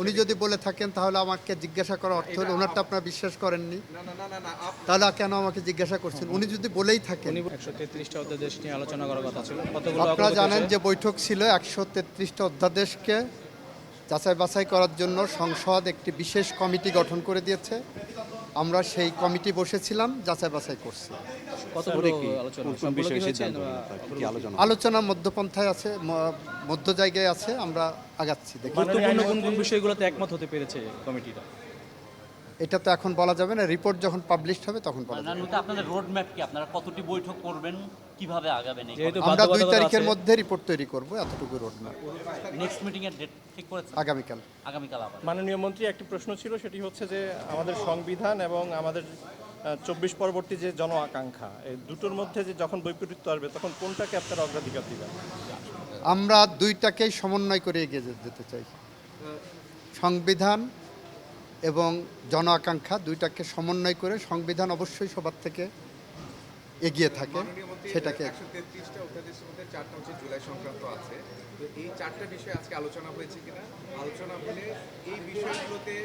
উনি যদি বলে থাকেন তাহলে আমাকে জিজ্ঞাসা করার অর্থ হলো ওনারটা আপনারা বিশ্বাস করেননি, তাহলে কেন আমাকে জিজ্ঞাসা করছেন? উনি যদি বলেই থাকেন, 133টা অধ্যাদেশ নিয়ে আলোচনা করার কথা ছিল, কতগুলো আপনারা অগ্রগতি জানেন হয়েছে? যে বৈঠক ছিল 133টা অধ্যাদেশকে যাচাই বাছাই করার জন্য সংসদ একটি বিশেষ কমিটি গঠন করে দিয়েছে। আমরা সেই কমিটি বসেছিলাম, যাচাই বাছাই করছি। কতগুলো আলোচনা সবগুলো কি হয়েছে? আলোচনার মধ্যপন্থায় আছে, মধ্য জায়গায় আছে, আমরা আগাচ্ছি। দেখি গুরুত্বপূর্ণ কোন কোন বিষয়গুলোতে একমত হতে পেরেছে কমিটিটা? এটা তো এখন বলা যাবে না, রিপোর্ট যখন পাবলিশড হবে তখন বলা যাবে। আপনাদের রোড ম্যাপ কি? আপনারা কতটি বৈঠক করবেন, কিভাবে আগাবেন? যেহেতু আমরা 2 বাধ্যবাধকতা তারিখের আছে, মধ্যে রিপোর্ট তৈরি করব, এতটুকু রোডম্যাপ। নেক্সট মিটিং এর ডেট ঠিক করেছেন? আগামীকাল। আগামীকাল আবার মাননীয় মন্ত্রী, একটি প্রশ্ন ছিল, সেটি হচ্ছে যে আমাদের সংবিধান এবং আমাদের 24 পরবর্তী যে জন আকাঙ্ক্ষা, এই দুটোর মধ্যে যে যখন বৈপরীত্য আসবে তখন কোনটাকে আপনারা অগ্রাধিকার দিবেন? আমরা দুইটাকেই সমন্বয় করে এগিয়ে যেতে চাই। সংবিধান এবং জন আকাঙ্ক্ষা দুইটাকে সমন্বয় করে, সংবিধান অবশ্যই সবার থেকে এগিয়ে থাকে, সেটাকে 133টা অধ্যাদেশের মধ্যে 4টা হচ্ছে জুলাই সংক্রান্ত আছে। তো এই 4টা বিষয় আজকে আলোচনা হয়েছে কিনা, আলোচনা হলে এই বিষয়গুলোতে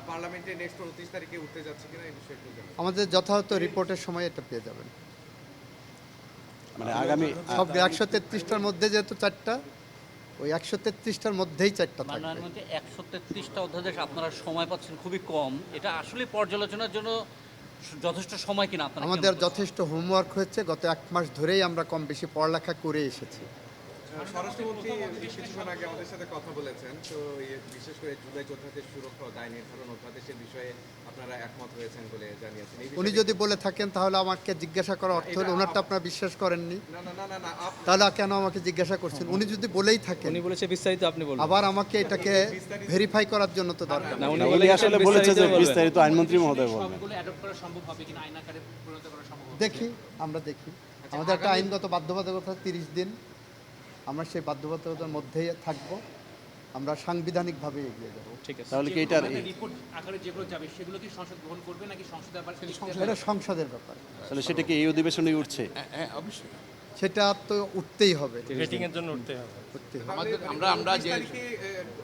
পার্লামেন্টে নেক্সট 29 তারিখে উঠতে যাচ্ছে কিনা, এই বিষয়গুলো জানাবেন। আমাদের যথাযথ রিপোর্টের সময় এটা পেয়ে যাবেন। মানে আগামী সব 133টার মধ্যে যেহেতু 4টা, ওই 133টার মধ্যেই 4টা থাকবে। মাননীয় মন্ত্রী, 133টা অধ্যাদেশ আপনারা সময় পাচ্ছেন খুবই কম। এটা আসলে পর্যালোচনার জন্য যথেষ্ট সময় কিনা আপনারা? আমাদের যথেষ্ট হোমওয়ার্ক হয়েছে, গত 1 মাস ধরেই আমরা কম বেশি পড়ালেখা করে এসেছি। স্বরাষ্ট্রমন্ত্রী কিছুক্ষণ আগে আমাদের সাথে কথা বলেছেন, তো বিশেষ করে জুলাই যোদ্ধাদের সুরক্ষা ও দায় নির্ধারণ অধ্যাদেশের বিষয়ে আপনারা একমত হয়েছেন বলে জানিয়েছেন। এই উনি বিষয়ে যদি বলে থাকেন তাহলে আমাকে জিজ্ঞাসা করার অর্থ হলো ওনারটা আপনারা বিশ্বাস করেননি, না না না না না তাহলে কেন আমাকে জিজ্ঞাসা করছেন? উনি যদি বলেই থাকেন, উনি বলেছে বিস্তারিত, আপনি বলবেন। আবার আমাকে এটাকে ভেরিফাই করার জন্য তো দরকার। না, উনি উনি বলেছেন আসলে বলেছে যে বলবেন। বিস্তারিত আইনমন্ত্রী মহোদয় বলবেন। সবগুলো অ্যাডপ্ট করা সম্ভব হবে কিনা, আইন আকারে পরিণত করা সম্ভব হবে? দেখি, আমরা দেখি। আমাদের একটা আইনগত বাধ্যবাধকতা 30 দিন, আমরা সেই বাধ্যবাধকতার মধ্যেই থাকবো, আমরা সাংবিধানিকভাবে এগিয়ে যাব। ঠিক আছে। তাহলে কি এটার রিপোর্ট আকারে যেগুলো যাবে সেগুলো কি সংসদ গ্রহণ করবে নাকি সংসদে আবার এটা সংসদের ব্যাপার, তাহলে সেটা কি এই অধিবেশনেই উঠছে? সেটা তো উঠতেই হবে, মিটিং এর জন্য উঠতে হবে। উঠতেই হবে। আমরা 20 তারিখে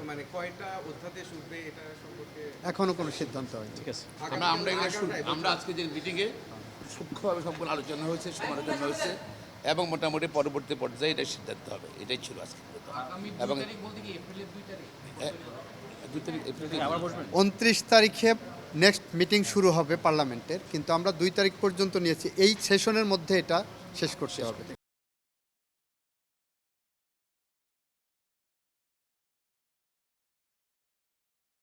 মানে কয়টা অধ্যাদেশ উঠবে এটা সম্পর্কে এখনো কোনো সিদ্ধান্ত হয়নি। ঠিক আছে। আমরা আজকে যে মিটিংয়ে সূক্ষ্মভাবে সবগুলো আলোচনা হয়েছে, সমালোচনা হয়েছে এবং মোটামুটি পরবর্তী পর্যায়ে এটা সিদ্ধান্ত হবে, এটাই ছিল আজকে। এবং 2 তারিখ এপ্রিল 29 তারিখে নেক্সট মিটিং শুরু হবে পার্লামেন্টের, কিন্তু আমরা 2 তারিখ পর্যন্ত নিয়েছি, এই সেশনের মধ্যে এটা শেষ করতে হবে।